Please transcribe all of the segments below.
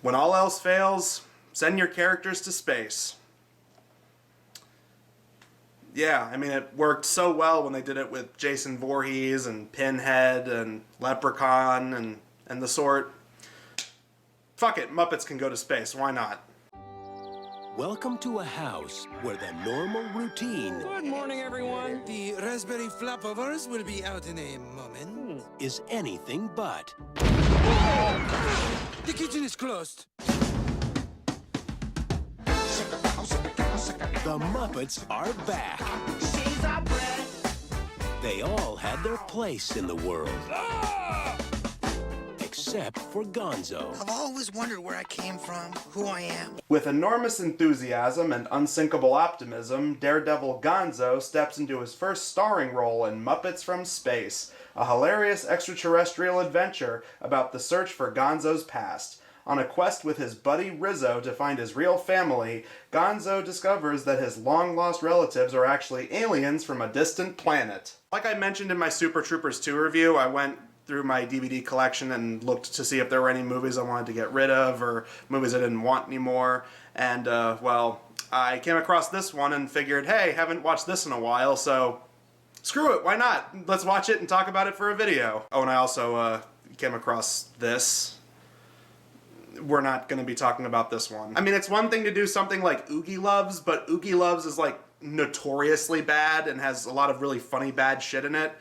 When all else fails, send your characters to space. Yeah, I mean, it worked so well when they did it with Jason Voorhees and Pinhead and Leprechaun and the sort. Fuck it, Muppets can go to space, why not? Welcome to a house where the normal routine... Good morning, everyone. The raspberry flapovers will be out in a moment. ...is anything but. The kitchen is closed. The Muppets are back. They all had their place in the world. Except for Gonzo. I've always wondered where I came from, who I am. With enormous enthusiasm and unsinkable optimism, Daredevil Gonzo steps into his first starring role in Muppets from Space, a hilarious extraterrestrial adventure about the search for Gonzo's past. On a quest with his buddy Rizzo to find his real family, Gonzo discovers that his long-lost relatives are actually aliens from a distant planet. Like I mentioned in my Super Troopers 2 review, I went through my DVD collection and looked to see if there were any movies I wanted to get rid of or movies I didn't want anymore. And, well, I came across this one and figured, hey, haven't watched this in a while, so screw it, why not? Let's watch it and talk about it for a video. Oh, and I also came across this. We're not going to be talking about this one. I mean, it's one thing to do something like Oogie Loves, but Oogie Loves is like notoriously bad and has a lot of really funny bad shit in it.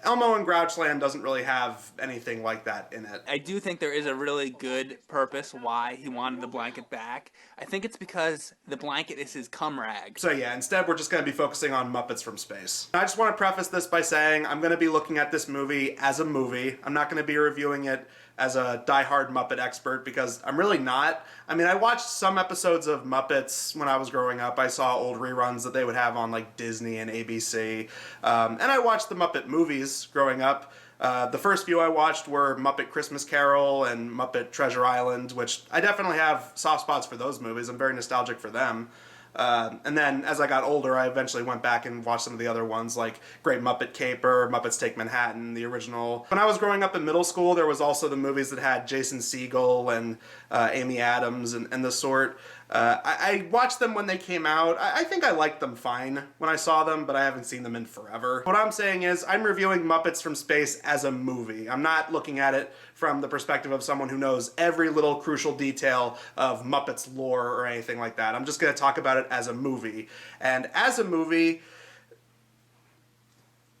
Elmo and Grouchland doesn't really have anything like that in it. I do think there is a really good purpose why he wanted the blanket back. I think it's because the blanket is his cum rag. So yeah, instead we're just going to be focusing on Muppets from Space. I just want to preface this by saying I'm going to be looking at this movie as a movie. I'm not going to be reviewing it as a diehard Muppet expert because I'm really not. I mean, I watched some episodes of Muppets when I was growing up. I saw old reruns that they would have on like Disney and ABC. And I watched the Muppet movies growing up. The first few I watched were Muppet Christmas Carol and Muppet Treasure Island, which I definitely have soft spots for those movies. I'm very nostalgic for them. And then as I got older, I eventually went back and watched some of the other ones like Great Muppet Caper, Muppets Take Manhattan, the original. When I was growing up in middle school, there was also the movies that had Jason Segel and Amy Adams and the sort. I watched them when they came out. I think I liked them fine when I saw them, but I haven't seen them in forever. What I'm saying is I'm reviewing Muppets from Space as a movie. I'm not looking at it from the perspective of someone who knows every little crucial detail of Muppets lore or anything like that. I'm just going to talk about it as a movie. And as a movie,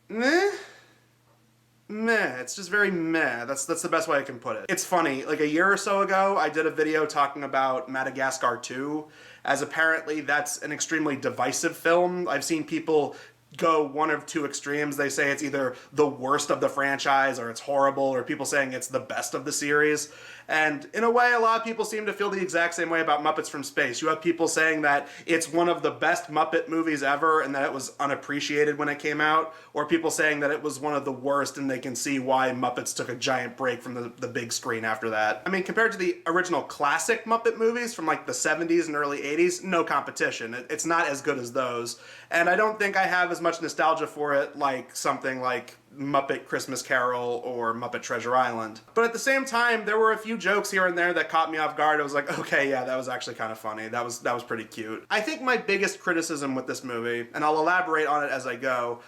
meh. It's just very meh. That's the best way I can put it. It's funny, like a year or so ago, I did a video talking about Madagascar 2, as apparently that's an extremely divisive film. I've seen people go one of two extremes. They say it's either the worst of the franchise or it's horrible, or people saying it's the best of the series. And in a way, a lot of people seem to feel the exact same way about Muppets from Space. You have people saying that it's one of the best Muppet movies ever and that it was unappreciated when it came out, or people saying that it was one of the worst and they can see why Muppets took a giant break from the big screen after that. I mean, compared to the original classic Muppet movies from like the 70s and early 80s, no competition. It's not as good as those. And I don't think I have as much nostalgia for it like something like Muppet Christmas Carol or Muppet Treasure Island. But at the same time, there were a few jokes here and there that caught me off guard. I was like, okay, yeah, that was actually kind of funny. That was pretty cute. I think my biggest criticism with this movie, and I'll elaborate on it as I go,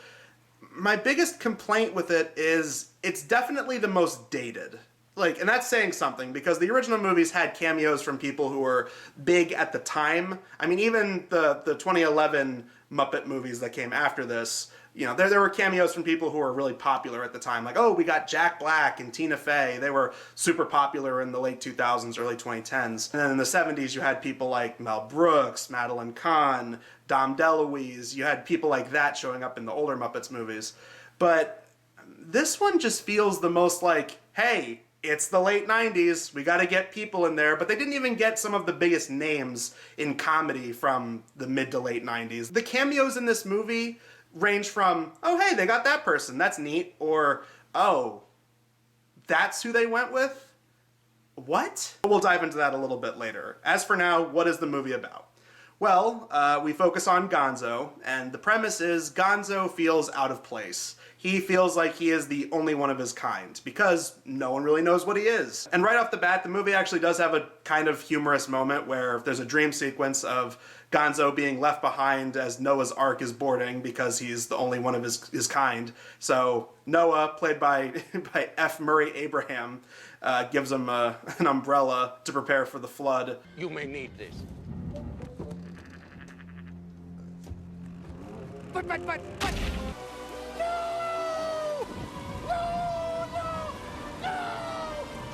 my biggest complaint with it is it's definitely the most dated. Like, and that's saying something, because the original movies had cameos from people who were big at the time. I mean, even the 2011 Muppet movies that came after this, you know, there were cameos from people who were really popular at the time. Like, oh, we got Jack Black and Tina Fey. They were super popular in the late 2000s, early 2010s. And then in the 70s, you had people like Mel Brooks, Madeline Kahn, Dom DeLuise. You had people like that showing up in the older Muppets movies. But this one just feels the most like, hey, it's the late 90s, we gotta get people in there, but they didn't even get some of the biggest names in comedy from the mid to late 90s. The cameos in this movie range from, oh hey, they got that person, that's neat, or, oh, that's who they went with? What? We'll dive into that a little bit later. As for now, what is the movie about? Well, we focus on Gonzo, and the premise is Gonzo feels out of place. He feels like he is the only one of his kind, because no one really knows what he is. And right off the bat, the movie actually does have a kind of humorous moment where there's a dream sequence of Gonzo being left behind as Noah's Ark is boarding because he's the only one of his kind. So Noah, played by F. Murray Abraham, gives him an umbrella to prepare for the flood. You may need this. But. No!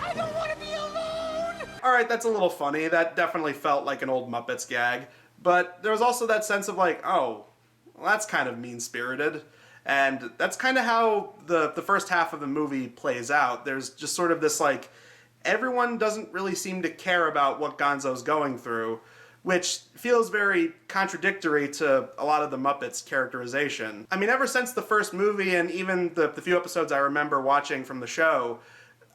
I don't want to be alone! Alright, that's a little funny. That definitely felt like an old Muppets gag. But there was also that sense of like, oh, well, that's kind of mean-spirited. And that's kind of how the first half of the movie plays out. There's just sort of this like, everyone doesn't really seem to care about what Gonzo's going through, which feels very contradictory to a lot of the Muppets' characterization. I mean, ever since the first movie and even the few episodes I remember watching from the show,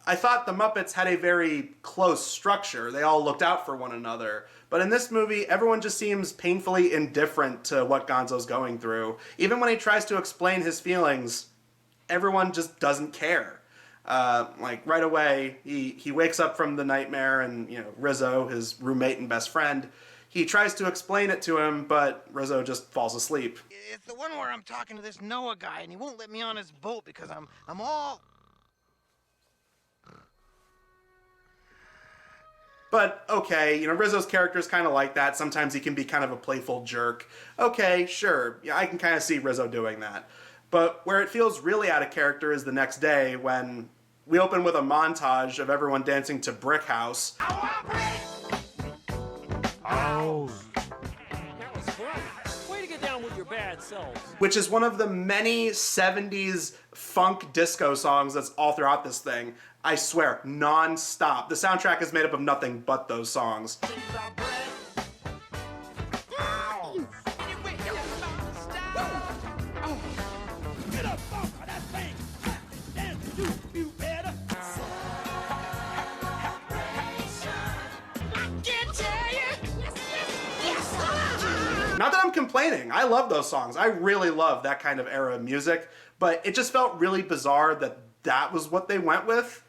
I thought the Muppets had a very close structure. They all looked out for one another. But in this movie, everyone just seems painfully indifferent to what Gonzo's going through. Even when he tries to explain his feelings, everyone just doesn't care. Like, right away, he wakes up from the nightmare and, you know, Rizzo, his roommate and best friend, he tries to explain it to him, but Rizzo just falls asleep. It's the one where I'm talking to this Noah guy, and he won't let me on his boat because I'm all... But, okay, you know, Rizzo's character is kind of like that. Sometimes he can be kind of a playful jerk. Okay, sure, yeah, I can kind of see Rizzo doing that. But where it feels really out of character is the next day when we open with a montage of everyone dancing to Brick House. That was fun. Way to get down with your bad selves. Which is one of the many 70s funk disco songs that's all throughout this thing. I swear, non-stop. The soundtrack is made up of nothing but those songs. Not that I'm complaining. I love those songs. I really love that kind of era of music, but it just felt really bizarre that that was what they went with.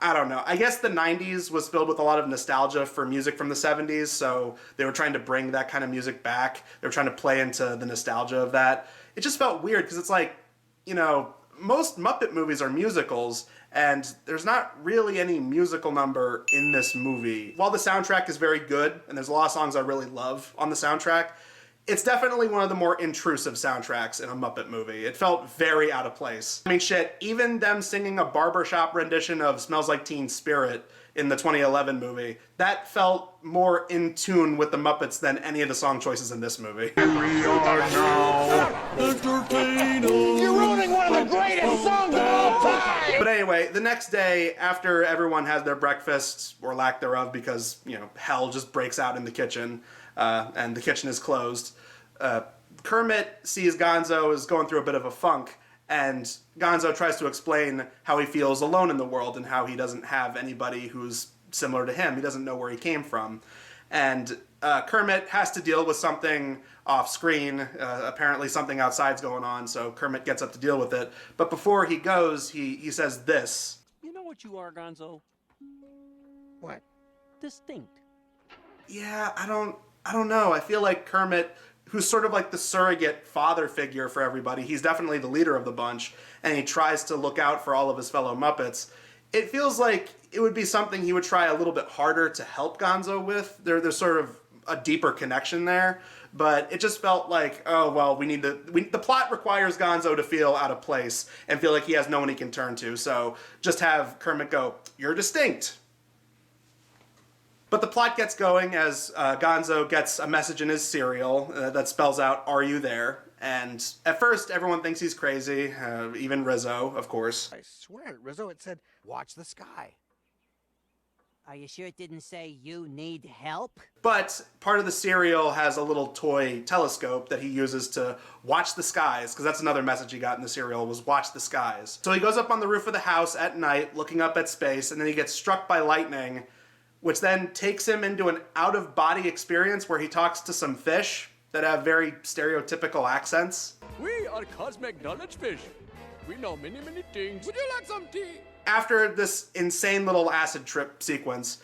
I don't know. I guess the 90s was filled with a lot of nostalgia for music from the 70s, so they were trying to bring that kind of music back. They were trying to play into the nostalgia of that. It just felt weird because it's like, you know, most Muppet movies are musicals, and there's not really any musical number in this movie. While the soundtrack is very good, and there's a lot of songs I really love on the soundtrack, it's definitely one of the more intrusive soundtracks in a Muppet movie. It felt very out of place. I mean, shit, even them singing a barbershop rendition of Smells Like Teen Spirit in the 2011 movie, that felt more in tune with the Muppets than any of the song choices in this movie. You're ruining one of the greatest songs of all time! But anyway, the next day, after everyone has their breakfast, or lack thereof, because, you know, hell just breaks out in the kitchen, and the kitchen is closed, Kermit sees Gonzo is going through a bit of a funk, and Gonzo tries to explain how he feels alone in the world and how he doesn't have anybody who's similar to him. He doesn't know where he came from. And Kermit has to deal with something off screen. Apparently something outside's going on, so Kermit gets up to deal with it. But before he goes, he says this. You know what you are, Gonzo? What? Distinct. Yeah, I don't know. I feel like Kermit, who's sort of like the surrogate father figure for everybody, he's definitely the leader of the bunch, and he tries to look out for all of his fellow Muppets. It feels like it would be something he would try a little bit harder to help Gonzo with. There's sort of a deeper connection there, but it just felt like, oh, well, the plot requires Gonzo to feel out of place and feel like he has no one he can turn to, so just have Kermit go, "You're distinct." But the plot gets going as Gonzo gets a message in his cereal that spells out, "Are you there?" And at first, everyone thinks he's crazy, even Rizzo, of course. I swear, Rizzo, it said, watch the sky. Are you sure it didn't say you need help? But part of the cereal has a little toy telescope that he uses to watch the skies, because that's another message he got in the cereal, was watch the skies. So he goes up on the roof of the house at night, looking up at space, and then he gets struck by lightning, which then takes him into an out-of-body experience where he talks to some fish that have very stereotypical accents. We are cosmic knowledge fish. We know many, many things. Would you like some tea? After this insane little acid trip sequence,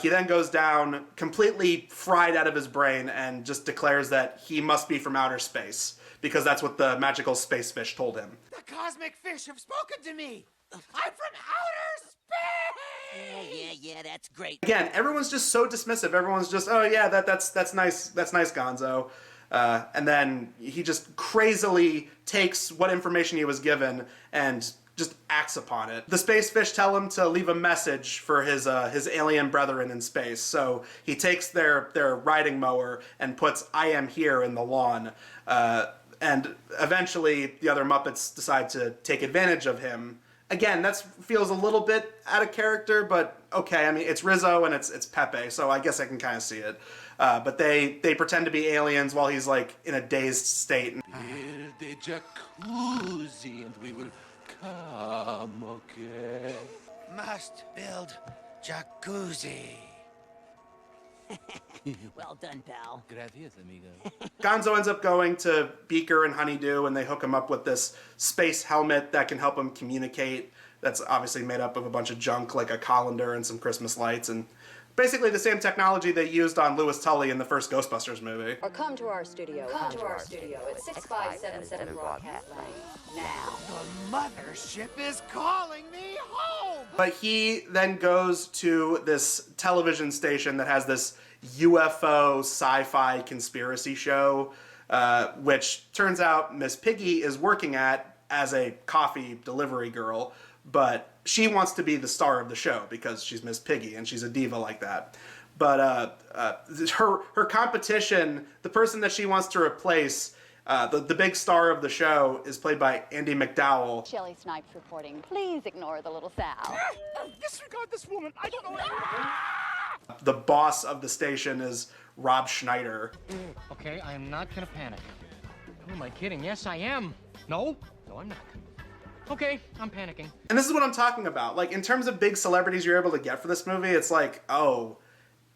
he then goes down completely fried out of his brain and just declares that he must be from outer space, because that's what the magical space fish told him. The cosmic fish have spoken to me. I'm from outer space. Yeah, that's great. Again, everyone's just so dismissive. Everyone's just, oh yeah, that's nice, Gonzo. And then he just crazily takes what information he was given and just acts upon it. The space fish tell him to leave a message for his alien brethren in space. So he takes their riding mower and puts "I am here" in the lawn. And eventually the other Muppets decide to take advantage of him. Again, that feels a little bit out of character, but okay. I mean, it's Rizzo and it's Pepe, so I guess I can kind of see it. But they pretend to be aliens while he's like in a dazed state. Build a jacuzzi and we will come, okay? Must build jacuzzi. Well done, pal. Gracias, amigo. Gonzo ends up going to Beaker and Honeydew, and they hook him up with this space helmet that can help him communicate. That's obviously made up of a bunch of junk, like a colander and some Christmas lights, and basically the same technology they used on Louis Tully in the first Ghostbusters movie. Or come to our studio. Come to our studio at 6577 Broadcast Lane. Now. The mothership is calling me home. But he then goes to this television station that has this UFO sci-fi conspiracy show, which turns out Miss Piggy is working at as a coffee delivery girl, but she wants to be the star of the show because she's Miss Piggy and she's a diva like that. But her competition, the person that she wants to replace, the big star of the show, is played by Andy McDowell. Shelley Snipes reporting. Please ignore the little sow. Disregard this woman. I don't know. The boss of the station is Rob Schneider. Okay, I am not gonna panic. Who am I kidding? Yes, I am. No, I'm not. Okay, I'm panicking. And this is what I'm talking about. Like, in terms of big celebrities you're able to get for this movie, it's like, oh,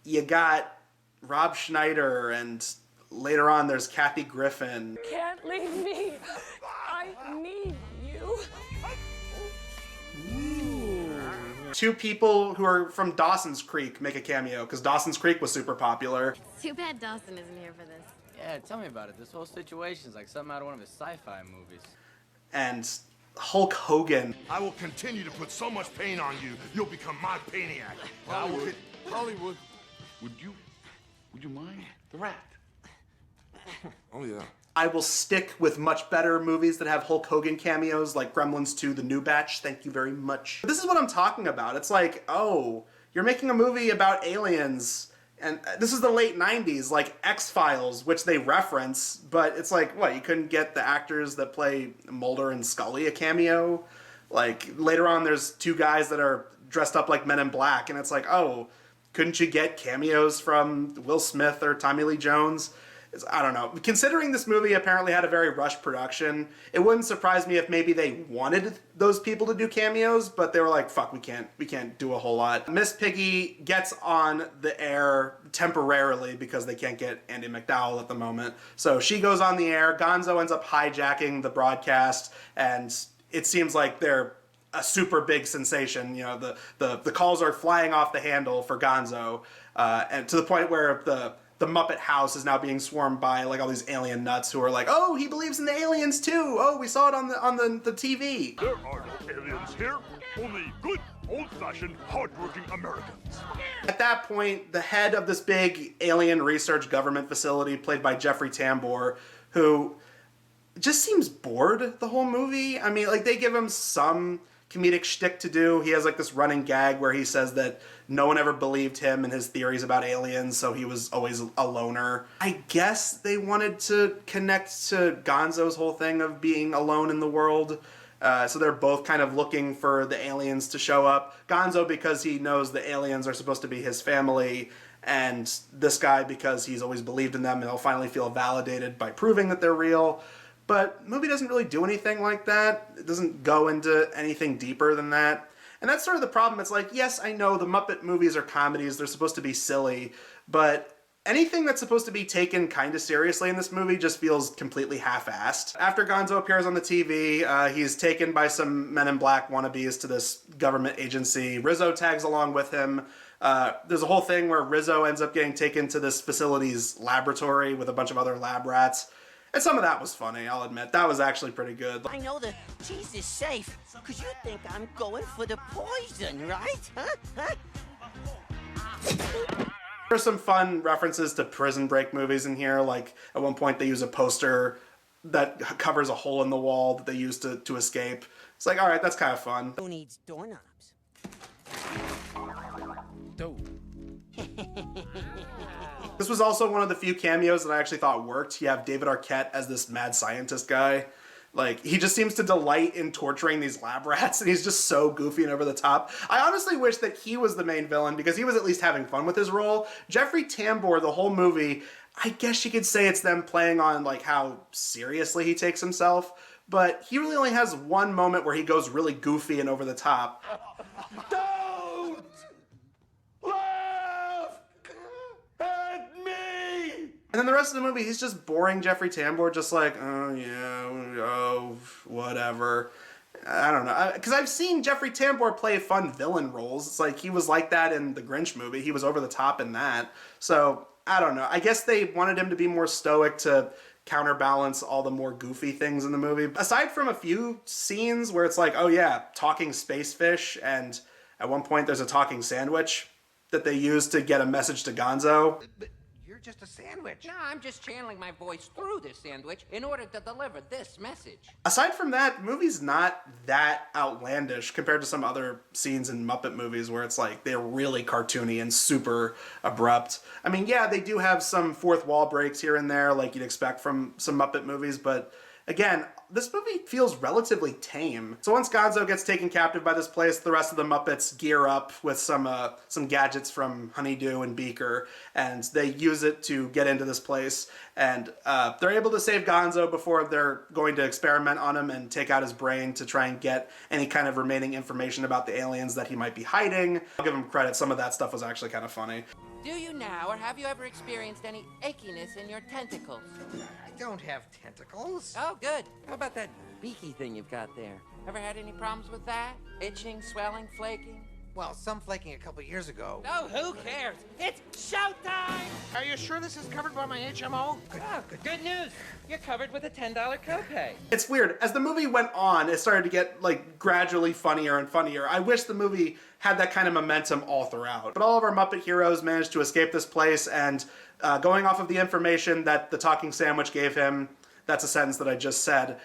you got Rob Schneider, and later on there's Kathy Griffin. Can't leave me. I need you. Two people who are from Dawson's Creek make a cameo, because Dawson's Creek was super popular. Too bad Dawson isn't here for this. Yeah, tell me about it. This whole situation's like something out of one of his sci-fi movies. And Hulk Hogan. I will continue to put so much pain on you, you'll become my Paniac. Hollywood. Would you mind? The rat. Oh, yeah. I will stick with much better movies that have Hulk Hogan cameos, like Gremlins 2, The New Batch. Thank you very much. This is what I'm talking about. It's like, oh, you're making a movie about aliens, and this is the late 90s, like X-Files, which they reference, but it's like, what, you couldn't get the actors that play Mulder and Scully a cameo? Like, later on, there's two guys that are dressed up like Men in Black, and it's like, oh, couldn't you get cameos from Will Smith or Tommy Lee Jones? I don't know. Considering this movie apparently had a very rushed production, it wouldn't surprise me if maybe they wanted those people to do cameos, but they were like, fuck, we can't do a whole lot. Miss Piggy gets on the air temporarily because they can't get Andy McDowell at the moment. So she goes on the air, Gonzo ends up hijacking the broadcast, and it seems like they're a super big sensation. You know, the calls are flying off the handle for Gonzo, and to the point where the Muppet house is now being swarmed by like all these alien nuts who are like, oh, he believes in the aliens too. Oh, we saw it on the TV. There are no aliens here, only good, old-fashioned, hard-working Americans. At that point, the head of this big alien research government facility, played by Jeffrey Tambor, who just seems bored the whole movie. I mean, like, they give him some comedic shtick to do. He has like this running gag where he says that no one ever believed him and his theories about aliens, so he was always a loner. I guess they wanted to connect to Gonzo's whole thing of being alone in the world. So they're both kind of looking for the aliens to show up. Gonzo because he knows the aliens are supposed to be his family, and this guy because he's always believed in them and he'll finally feel validated by proving that they're real. But the movie doesn't really do anything like that. It doesn't go into anything deeper than that. And that's sort of the problem. It's like, yes, I know the Muppet movies are comedies, they're supposed to be silly, but anything that's supposed to be taken kind of seriously in this movie just feels completely half-assed. After Gonzo appears on the TV, he's taken by some Men in Black wannabes to this government agency. Rizzo tags along with him. There's a whole thing where Rizzo ends up getting taken to this facility's laboratory with a bunch of other lab rats. And some of that was funny, I'll admit. That was actually pretty good. I know the cheese is safe, because you think I'm going for the poison, right? Huh? There's some fun references to Prison Break movies in here. Like, at one point they use a poster that covers a hole in the wall that they use to escape. It's like, all right, that's kind of fun. Who needs doorknobs? This was also one of the few cameos that I actually thought worked. You have David Arquette as this mad scientist guy. Like, he just seems to delight in torturing these lab rats, and he's just so goofy and over the top. I honestly wish that he was the main villain, because he was at least having fun with his role. Jeffrey Tambor, the whole movie, I guess you could say it's them playing on, like, how seriously he takes himself, but he really only has one moment where he goes really goofy and over the top. Don't laugh at me! And then the rest of the movie, he's just boring Jeffrey Tambor, just like, oh yeah, oh, whatever. I don't know. Because I've seen Jeffrey Tambor play fun villain roles. It's like, he was like that in the Grinch movie. He was over the top in that. So, I don't know. I guess they wanted him to be more stoic to counterbalance all the more goofy things in the movie. Aside from a few scenes where it's like, oh yeah, talking space fish, and at one point there's a talking sandwich that they use to get a message to Gonzo. You're just a sandwich. No, I'm just channeling my voice through this sandwich in order to deliver this message. Aside from that, the movie's not that outlandish compared to some other scenes in Muppet movies where it's like they're really cartoony and super abrupt. I mean, yeah, they do have some fourth wall breaks here and there like you'd expect from some Muppet movies, but again, this movie feels relatively tame. So once Gonzo gets taken captive by this place, the rest of the Muppets gear up with some gadgets from Honeydew and Beaker, and they use it to get into this place. And they're able to save Gonzo before they're going to experiment on him and take out his brain to try and get any kind of remaining information about the aliens that he might be hiding. I'll give him credit, some of that stuff was actually kind of funny. Do you now, or have you ever experienced any achiness in your tentacles? I don't have tentacles. Oh, good. How about that beaky thing you've got there? Ever had any problems with that? Itching, swelling, flaking? Well, some flaking a couple years ago. Oh, who cares? It's showtime! Are you sure this is covered by my HMO? Good news. You're covered with a $10 copay. It's weird. As the movie went on, it started to get like gradually funnier and funnier. I wish the movie had that kind of momentum all throughout. But all of our Muppet heroes managed to escape this place, and going off of the information that the talking sandwich gave him, that's a sentence that I just said,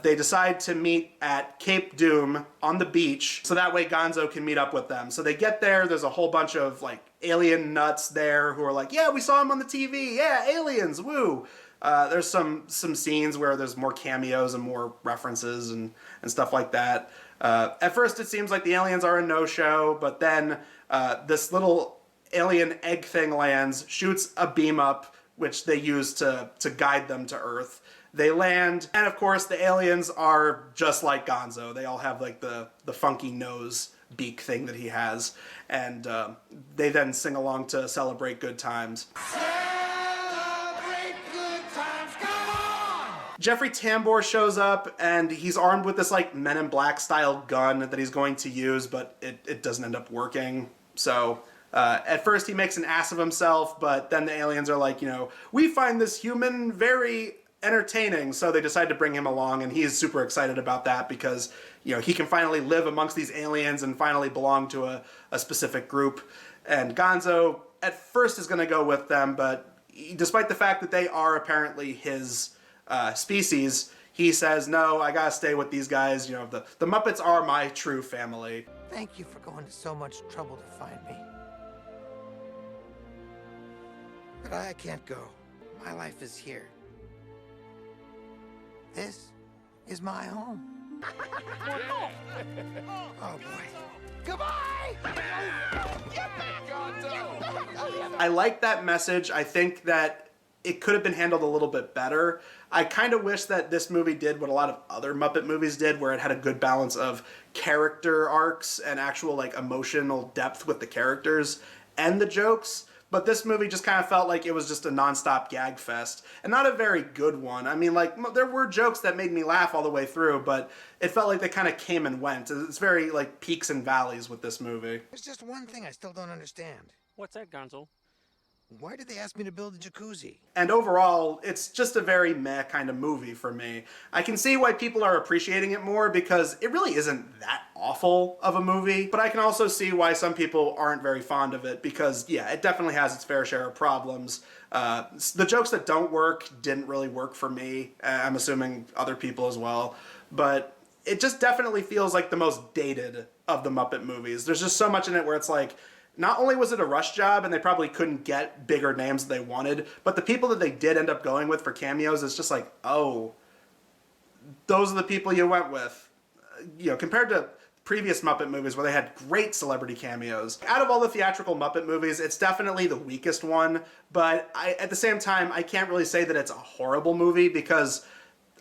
they decide to meet at Cape Doom on the beach, so that way Gonzo can meet up with them. So they get there, there's a whole bunch of like alien nuts there who are like, yeah, we saw him on the TV, yeah, aliens, woo. There's some scenes where there's more cameos and more references and stuff like that. At first it seems like the aliens are a no-show, but then this little alien egg thing lands, shoots a beam up, which they use to guide them to Earth. They land, and of course the aliens are just like Gonzo. They all have like the funky nose beak thing that he has, and they then sing along to Celebrate Good Times. Celebrate good times, come on! Jeffrey Tambor shows up, and he's armed with this like Men in Black style gun that he's going to use, but it doesn't end up working. So at first he makes an ass of himself, but then the aliens are like, you know, we find this human very entertaining, so they decide to bring him along, and he's super excited about that because, you know, he can finally live amongst these aliens and finally belong to a specific group. And Gonzo at first is going to go with them, but despite the fact that they are apparently his species, he says, no, I gotta stay with these guys. You know, the Muppets are my true family. Thank you for going to so much trouble to find me. But I can't go. My life is here. This is my home. Oh boy. Goodbye! I like that message. I think that it could have been handled a little bit better. I kind of wish that this movie did what a lot of other Muppet movies did, where it had a good balance of character arcs and actual like emotional depth with the characters and the jokes. But this movie just kind of felt like it was just a nonstop gag fest, and not a very good one. I mean, like, there were jokes that made me laugh all the way through, but it felt like they kind of came and went. It's very, like, peaks and valleys with this movie. There's just one thing I still don't understand. What's that, Gonzo? Why did they ask me to build a jacuzzi? And overall, it's just a very meh kind of movie for me. I can see why people are appreciating it more because it really isn't that awful of a movie, but I can also see why some people aren't very fond of it because, yeah, it definitely has its fair share of problems. The jokes that don't work didn't really work for me. I'm assuming other people as well. But it just definitely feels like the most dated of the Muppet movies. There's just so much in it where it's like, not only was it a rush job and they probably couldn't get bigger names that they wanted, but the people that they did end up going with for cameos, it's just like, oh, those are the people you went with. You know, compared to previous Muppet movies where they had great celebrity cameos. Out of all the theatrical Muppet movies, it's definitely the weakest one, but at the same time, I can't really say that it's a horrible movie because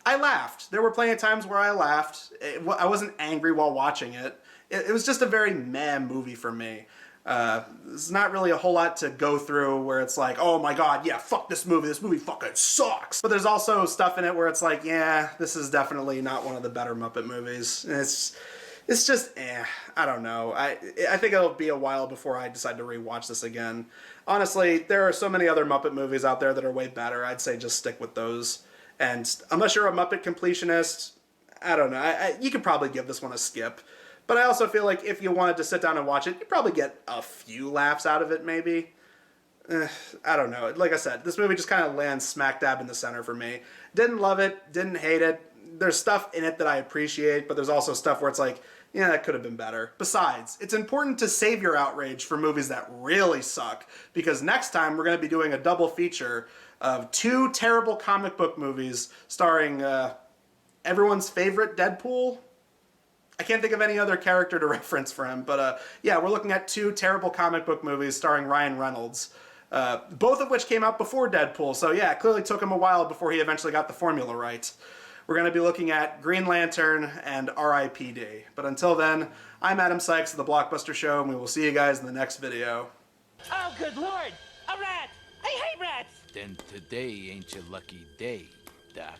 I laughed. There were plenty of times where I laughed. I wasn't angry while watching it. It was just a very meh movie for me. There's not really a whole lot to go through where it's like, oh my god, yeah, fuck this movie fucking sucks. But there's also stuff in it where it's like, yeah, this is definitely not one of the better Muppet movies. It's just, I don't know. I think it'll be a while before I decide to rewatch this again. Honestly, there are so many other Muppet movies out there that are way better. I'd say just stick with those. And unless you're a Muppet completionist, I don't know. You could probably give this one a skip. But I also feel like if you wanted to sit down and watch it, you'd probably get a few laughs out of it, maybe. I don't know. Like I said, this movie just kind of lands smack dab in the center for me. Didn't love it, didn't hate it. There's stuff in it that I appreciate, but there's also stuff where it's like, yeah, that could have been better. Besides, it's important to save your outrage for movies that really suck, because next time we're going to be doing a double feature of 2 terrible comic book movies starring everyone's favorite Deadpool. I can't think of any other character to reference for him, but yeah, we're looking at 2 terrible comic book movies starring Ryan Reynolds, both of which came out before Deadpool, so yeah, it clearly took him a while before he eventually got the formula right. We're going to be looking at Green Lantern and R.I.P.D. But until then, I'm Adam Sykes of the Blockbuster Show, and we will see you guys in the next video. Oh, good lord! A rat! I hate rats! Then today ain't your lucky day, Doc.